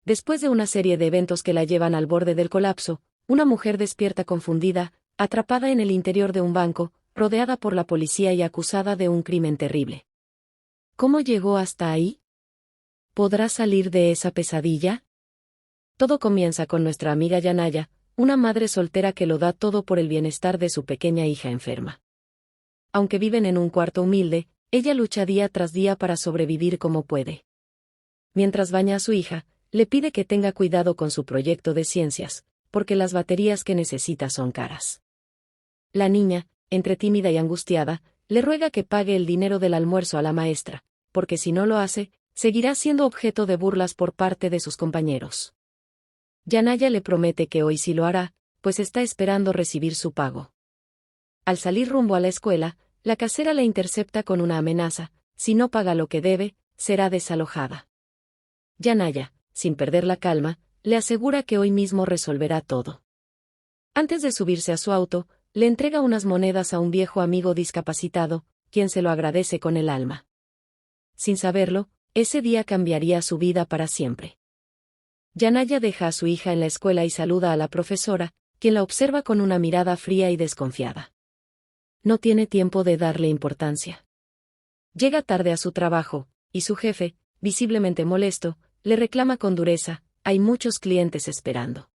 después de una serie de eventos que la llevan al borde del colapso, una mujer despierta confundida, atrapada en el interior de un banco, rodeada por la policía y acusada de un crimen terrible. ¿Cómo llegó hasta ahí? ¿Podrá salir de esa pesadilla? Todo comienza con nuestra amiga Yanaya, una madre soltera que lo da todo por el bienestar de su pequeña hija enferma. Aunque viven en un cuarto humilde, ella lucha día tras día para sobrevivir como puede. Mientras baña a su hija, le pide que tenga cuidado con su proyecto de ciencias, porque las baterías que necesita son caras. La niña, entre tímida y angustiada, le ruega que pague el dinero del almuerzo a la maestra, porque si no lo hace, seguirá siendo objeto de burlas por parte de sus compañeros. Yanaya le promete que hoy sí lo hará, pues está esperando recibir su pago. Al salir rumbo a la escuela, la casera la intercepta con una amenaza: si no paga lo que debe, será desalojada. Yanaya, sin perder la calma, le asegura que hoy mismo resolverá todo. Antes de subirse a su auto, le entrega unas monedas a un viejo amigo discapacitado, quien se lo agradece con el alma. Sin saberlo, ese día cambiaría su vida para siempre. Yanaya deja a su hija en la escuela y saluda a la profesora, quien la observa con una mirada fría y desconfiada. No tiene tiempo de darle importancia. Llega tarde a su trabajo, y su jefe, visiblemente molesto, le reclama con dureza: hay muchos clientes esperando.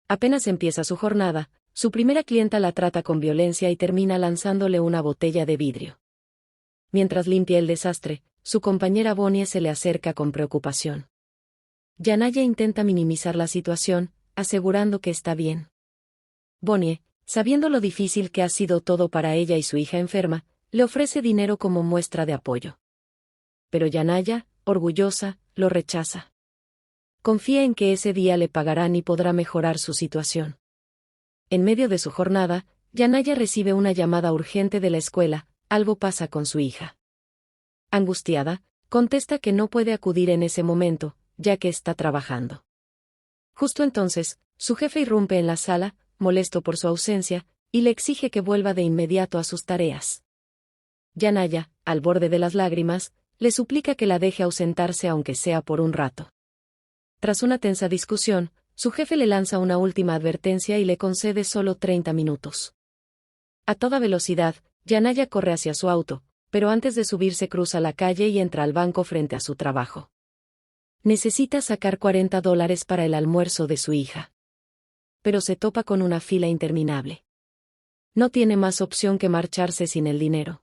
Apenas empieza su jornada, su primera clienta la trata con violencia y termina lanzándole una botella de vidrio. Mientras limpia el desastre, su compañera Bonnie se le acerca con preocupación. Yanaya intenta minimizar la situación, asegurando que está bien. Bonnie, sabiendo lo difícil que ha sido todo para ella y su hija enferma, le ofrece dinero como muestra de apoyo. Pero Yanaya, orgullosa, lo rechaza. Confía en que ese día le pagarán y podrá mejorar su situación. En medio de su jornada, Yanaya recibe una llamada urgente de la escuela: algo pasa con su hija. Angustiada, contesta que no puede acudir en ese momento, ya que está trabajando. Justo entonces, su jefe irrumpe en la sala, molesto por su ausencia, y le exige que vuelva de inmediato a sus tareas. Yanaya, al borde de las lágrimas, le suplica que la deje ausentarse aunque sea por un rato. Tras una tensa discusión, su jefe le lanza una última advertencia y le concede solo 30 minutos. A toda velocidad, Yanaya corre hacia su auto, pero antes de subirse cruza la calle y entra al banco frente a su trabajo. Necesita sacar $40 para el almuerzo de su hija. Pero se topa con una fila interminable. No tiene más opción que marcharse sin el dinero.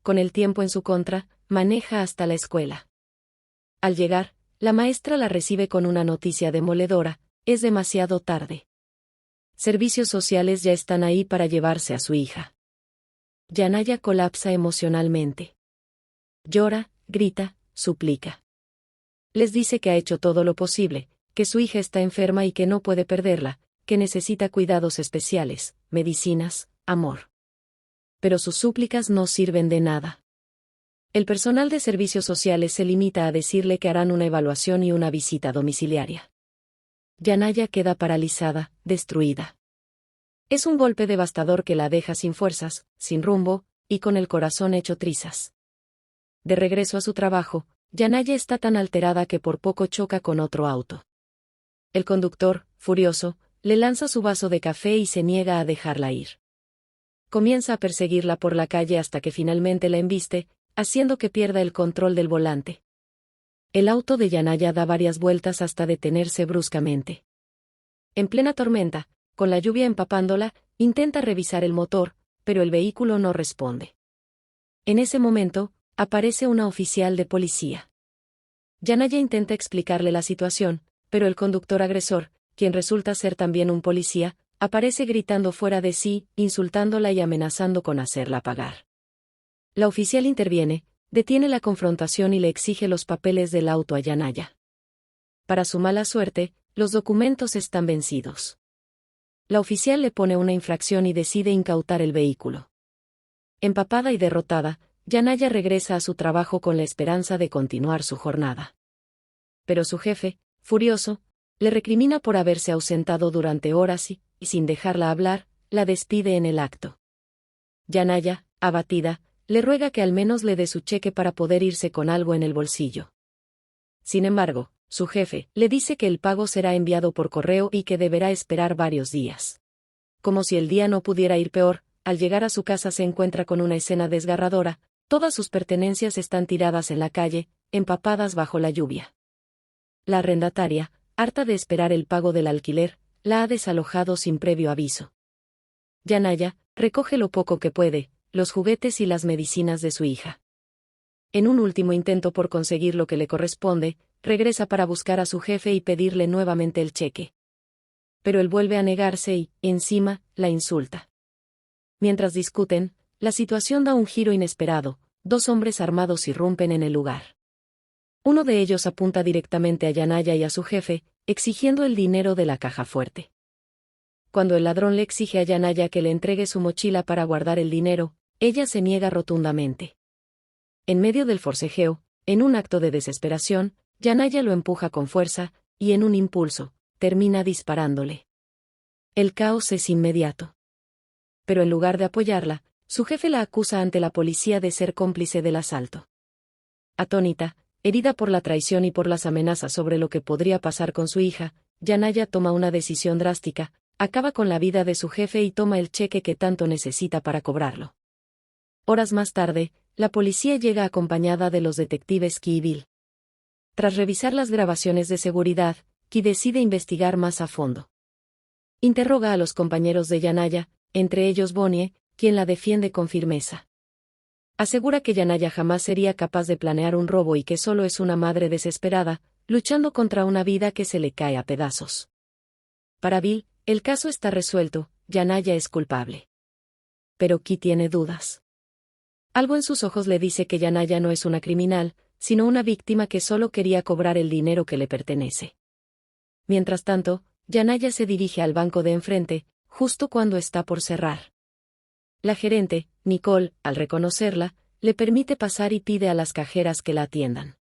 Con el tiempo en su contra, maneja hasta la escuela. Al llegar, la maestra la recibe con una noticia demoledora: es demasiado tarde. Servicios sociales ya están ahí para llevarse a su hija. Yanaya colapsa emocionalmente. Llora, grita, suplica. Les dice que ha hecho todo lo posible, que su hija está enferma y que no puede perderla, que necesita cuidados especiales, medicinas, amor. Pero sus súplicas no sirven de nada. El personal de servicios sociales se limita a decirle que harán una evaluación y una visita domiciliaria. Yanaya queda paralizada, destruida. Es un golpe devastador que la deja sin fuerzas, sin rumbo, y con el corazón hecho trizas. De regreso a su trabajo, Yanaya está tan alterada que por poco choca con otro auto. El conductor, furioso, le lanza su vaso de café y se niega a dejarla ir. Comienza a perseguirla por la calle hasta que finalmente la embiste, haciendo que pierda el control del volante. El auto de Yanaya da varias vueltas hasta detenerse bruscamente. En plena tormenta, con la lluvia empapándola, intenta revisar el motor, pero el vehículo no responde. En ese momento, aparece una oficial de policía. Yanaya intenta explicarle la situación, pero el conductor agresor, quien resulta ser también un policía, aparece gritando fuera de sí, insultándola y amenazando con hacerla pagar. La oficial interviene, detiene la confrontación y le exige los papeles del auto a Yanaya. Para su mala suerte, los documentos están vencidos. La oficial le pone una infracción y decide incautar el vehículo. Empapada y derrotada, Yanaya regresa a su trabajo con la esperanza de continuar su jornada. Pero su jefe, furioso, le recrimina por haberse ausentado durante horas y, sin dejarla hablar, la despide en el acto. Yanaya, abatida, le ruega que al menos le dé su cheque para poder irse con algo en el bolsillo. Sin embargo, su jefe, le dice que el pago será enviado por correo y que deberá esperar varios días. Como si el día no pudiera ir peor, al llegar a su casa se encuentra con una escena desgarradora, todas sus pertenencias están tiradas en la calle, empapadas bajo la lluvia. La arrendataria, harta de esperar el pago del alquiler, la ha desalojado sin previo aviso. Yanaya recoge lo poco que puede, los juguetes y las medicinas de su hija. En un último intento por conseguir lo que le corresponde, regresa para buscar a su jefe y pedirle nuevamente el cheque. Pero él vuelve a negarse y, encima, la insulta. Mientras discuten, la situación da un giro inesperado, dos hombres armados irrumpen en el lugar. Uno de ellos apunta directamente a Yanaya y a su jefe, exigiendo el dinero de la caja fuerte. Cuando el ladrón le exige a Yanaya que le entregue su mochila para guardar el dinero, ella se niega rotundamente. En medio del forcejeo, en un acto de desesperación, Yanaya lo empuja con fuerza, y en un impulso, termina disparándole. El caos es inmediato. Pero en lugar de apoyarla, su jefe la acusa ante la policía de ser cómplice del asalto. Atónita, herida por la traición y por las amenazas sobre lo que podría pasar con su hija, Yanaya toma una decisión drástica, acaba con la vida de su jefe y toma el cheque que tanto necesita para cobrarlo. Horas más tarde, la policía llega acompañada de los detectives Ki y Bill. Tras revisar las grabaciones de seguridad, Ki decide investigar más a fondo. Interroga a los compañeros de Yanaya, entre ellos Bonnie, quien la defiende con firmeza. Asegura que Yanaya jamás sería capaz de planear un robo y que solo es una madre desesperada, luchando contra una vida que se le cae a pedazos. Para Bill, el caso está resuelto, Yanaya es culpable. Pero Ki tiene dudas. Algo en sus ojos le dice que Yanaya no es una criminal, sino una víctima que solo quería cobrar el dinero que le pertenece. Mientras tanto, Yanaya se dirige al banco de enfrente, justo cuando está por cerrar. La gerente, Nicole, al reconocerla, le permite pasar y pide a las cajeras que la atiendan.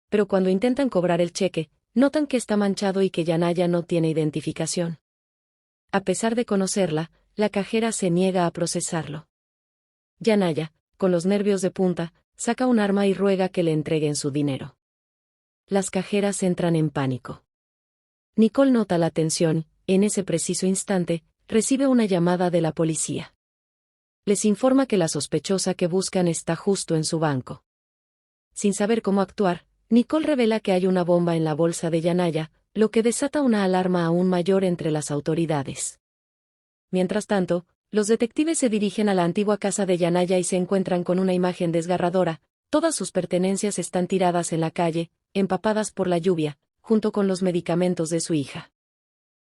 Pero cuando intentan cobrar el cheque, notan que está manchado y que Yanaya no tiene identificación. A pesar de conocerla, la cajera se niega a procesarlo. Yanaya, con los nervios de punta, saca un arma y ruega que le entreguen su dinero. Las cajeras entran en pánico. Nicole nota la tensión, en ese preciso instante, recibe una llamada de la policía. Les informa que la sospechosa que buscan está justo en su banco. Sin saber cómo actuar, Nicole revela que hay una bomba en la bolsa de Yanaya, lo que desata una alarma aún mayor entre las autoridades. Mientras tanto, los detectives se dirigen a la antigua casa de Yanaya y se encuentran con una imagen desgarradora, todas sus pertenencias están tiradas en la calle, empapadas por la lluvia, junto con los medicamentos de su hija.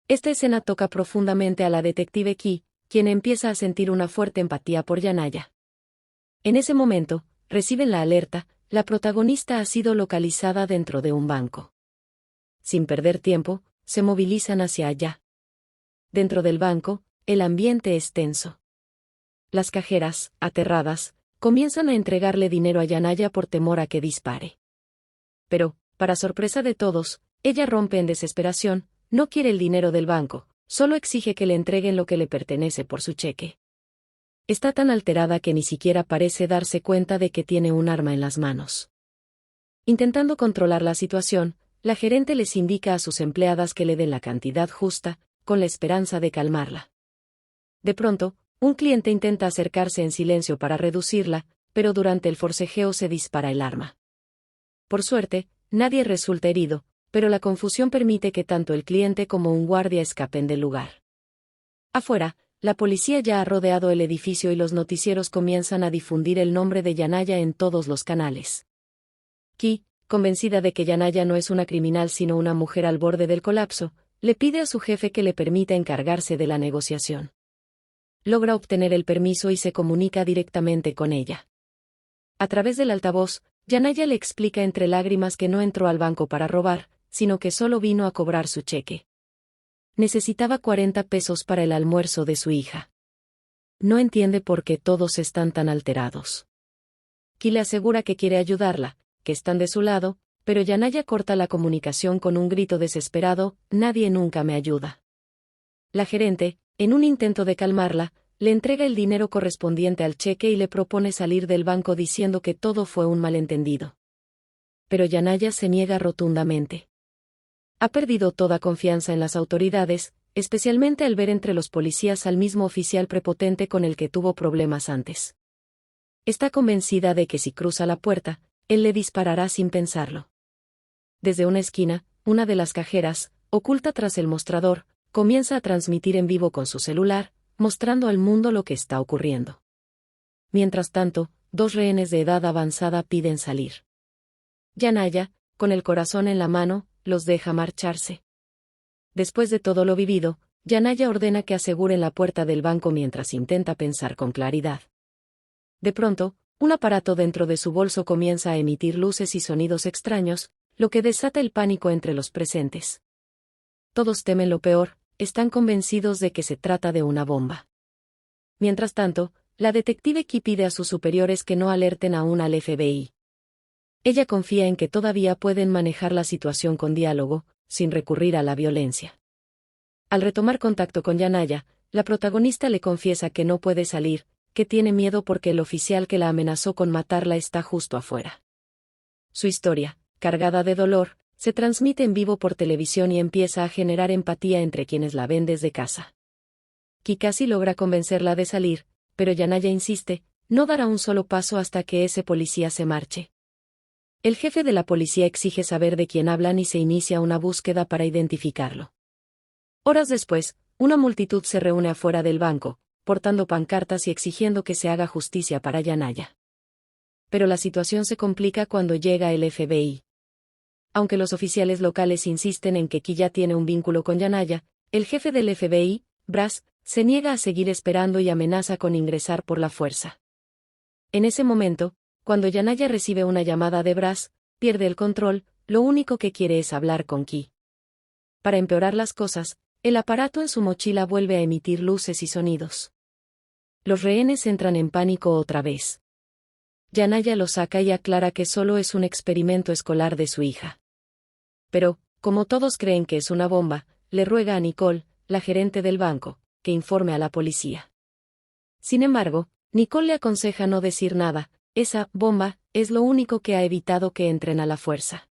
Esta escena toca profundamente a la detective Ki, quien empieza a sentir una fuerte empatía por Yanaya. En ese momento, reciben la alerta, la protagonista ha sido localizada dentro de un banco. Sin perder tiempo, se movilizan hacia allá. Dentro del banco, el ambiente es tenso. Las cajeras, aterradas, comienzan a entregarle dinero a Yanaya por temor a que dispare. Pero, para sorpresa de todos, ella rompe en desesperación, no quiere el dinero del banco, solo exige que le entreguen lo que le pertenece por su cheque. Está tan alterada que ni siquiera parece darse cuenta de que tiene un arma en las manos. Intentando controlar la situación, la gerente les indica a sus empleadas que le den la cantidad justa, con la esperanza de calmarla. De pronto, un cliente intenta acercarse en silencio para reducirla, pero durante el forcejeo se dispara el arma. Por suerte, nadie resulta herido, pero la confusión permite que tanto el cliente como un guardia escapen del lugar. Afuera, la policía ya ha rodeado el edificio y los noticieros comienzan a difundir el nombre de Yanaya en todos los canales. Ki, convencida de que Yanaya no es una criminal sino una mujer al borde del colapso, le pide a su jefe que le permita encargarse de la negociación. Logra obtener el permiso y se comunica directamente con ella. A través del altavoz, Yanaya le explica entre lágrimas que no entró al banco para robar, sino que solo vino a cobrar su cheque. Necesitaba 40 pesos para el almuerzo de su hija. No entiende por qué todos están tan alterados. Ki le asegura que quiere ayudarla, que están de su lado, pero Yanaya corta la comunicación con un grito desesperado: «Nadie nunca me ayuda». La gerente, en un intento de calmarla, le entrega el dinero correspondiente al cheque y le propone salir del banco diciendo que todo fue un malentendido. pero Yanaya se niega rotundamente. Ha perdido toda confianza en las autoridades, especialmente al ver entre los policías al mismo oficial prepotente con el que tuvo problemas antes. Está convencida de que si cruza la puerta, él le disparará sin pensarlo. Desde una esquina, una de las cajeras, oculta tras el mostrador, comienza a transmitir en vivo con su celular, mostrando al mundo lo que está ocurriendo. Mientras tanto, dos rehenes de edad avanzada piden salir. Yanaya, con el corazón en la mano, los deja marcharse. Después de todo lo vivido, Yanaya ordena que aseguren la puerta del banco mientras intenta pensar con claridad. De pronto, un aparato dentro de su bolso comienza a emitir luces y sonidos extraños, lo que desata el pánico entre los presentes. Todos temen lo peor, están convencidos de que se trata de una bomba. Mientras tanto, la detective Key pide a sus superiores que no alerten aún al FBI. Ella confía en que todavía pueden manejar la situación con diálogo, sin recurrir a la violencia. Al retomar contacto con Yanaya, la protagonista le confiesa que no puede salir, que tiene miedo porque el oficial que la amenazó con matarla está justo afuera. Su historia, cargada de dolor, se transmite en vivo por televisión y empieza a generar empatía entre quienes la ven desde casa. Key casi logra convencerla de salir, pero Yanaya insiste, no dará un solo paso hasta que ese policía se marche. El jefe de la policía exige saber de quién hablan y se inicia una búsqueda para identificarlo. Horas después, una multitud se reúne afuera del banco, portando pancartas y exigiendo que se haga justicia para Yanaya. Pero la situación se complica cuando llega el FBI. Aunque los oficiales locales insisten en que Key ya tiene un vínculo con Yanaya, el jefe del FBI, Brass, se niega a seguir esperando y amenaza con ingresar por la fuerza. En ese momento, cuando Yanaya recibe una llamada de Brass, pierde el control, lo único que quiere es hablar con Key. Para empeorar las cosas, el aparato en su mochila vuelve a emitir luces y sonidos. Los rehenes entran en pánico otra vez. Yanaya lo saca y aclara que solo es un experimento escolar de su hija. Pero, como todos creen que es una bomba, le ruega a Nicole, la gerente del banco, que informe a la policía. Sin embargo, Nicole le aconseja no decir nada, esa bomba es lo único que ha evitado que entren a la fuerza.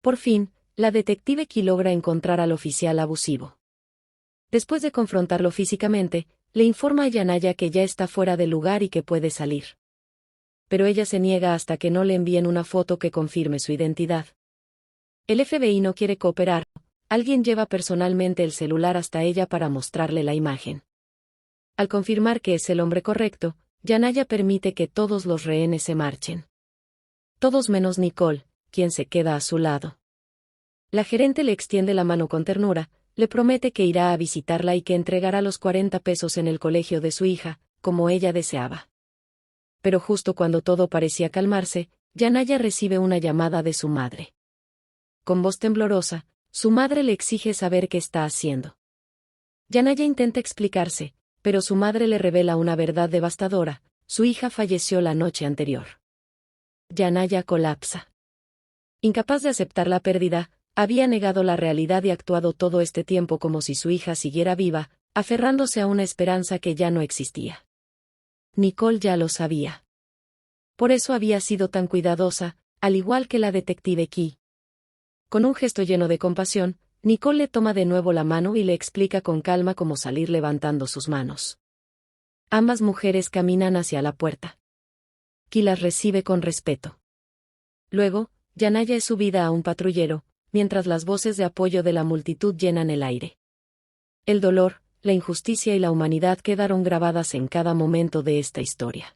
Por fin, la detective Key logra encontrar al oficial abusivo. Después de confrontarlo físicamente, le informa a Yanaya que ya está fuera del lugar y que puede salir. Pero ella se niega hasta que no le envíen una foto que confirme su identidad. El FBI no quiere cooperar, alguien lleva personalmente el celular hasta ella para mostrarle la imagen. Al confirmar que es el hombre correcto, Yanaya permite que todos los rehenes se marchen. Todos menos Nicole, quien se queda a su lado. La gerente le extiende la mano con ternura, le promete que irá a visitarla y que entregará los 40 pesos en el colegio de su hija, como ella deseaba. Pero justo cuando todo parecía calmarse, Yanaya recibe una llamada de su madre. Con voz temblorosa, su madre le exige saber qué está haciendo. Yanaya intenta explicarse, pero su madre le revela una verdad devastadora: su hija falleció la noche anterior. Yanaya colapsa. Incapaz de aceptar la pérdida, había negado la realidad y actuado todo este tiempo como si su hija siguiera viva, aferrándose a una esperanza que ya no existía. Nicole ya lo sabía. Por eso había sido tan cuidadosa, al igual que la detective Key. Con un gesto lleno de compasión, Nicole le toma de nuevo la mano y le explica con calma cómo salir levantando sus manos. Ambas mujeres caminan hacia la puerta. Key las recibe con respeto. Luego, Yanaya es subida a un patrullero, mientras las voces de apoyo de la multitud llenan el aire. El dolor, la injusticia y la humanidad quedaron grabadas en cada momento de esta historia.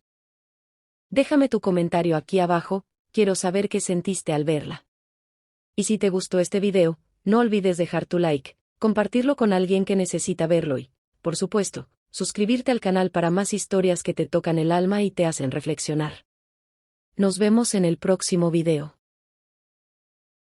Déjame tu comentario aquí abajo, quiero saber qué sentiste al verla. Y si te gustó este video, no olvides dejar tu like, compartirlo con alguien que necesita verlo y, por supuesto, suscribirte al canal para más historias que te tocan el alma y te hacen reflexionar. Nos vemos en el próximo video.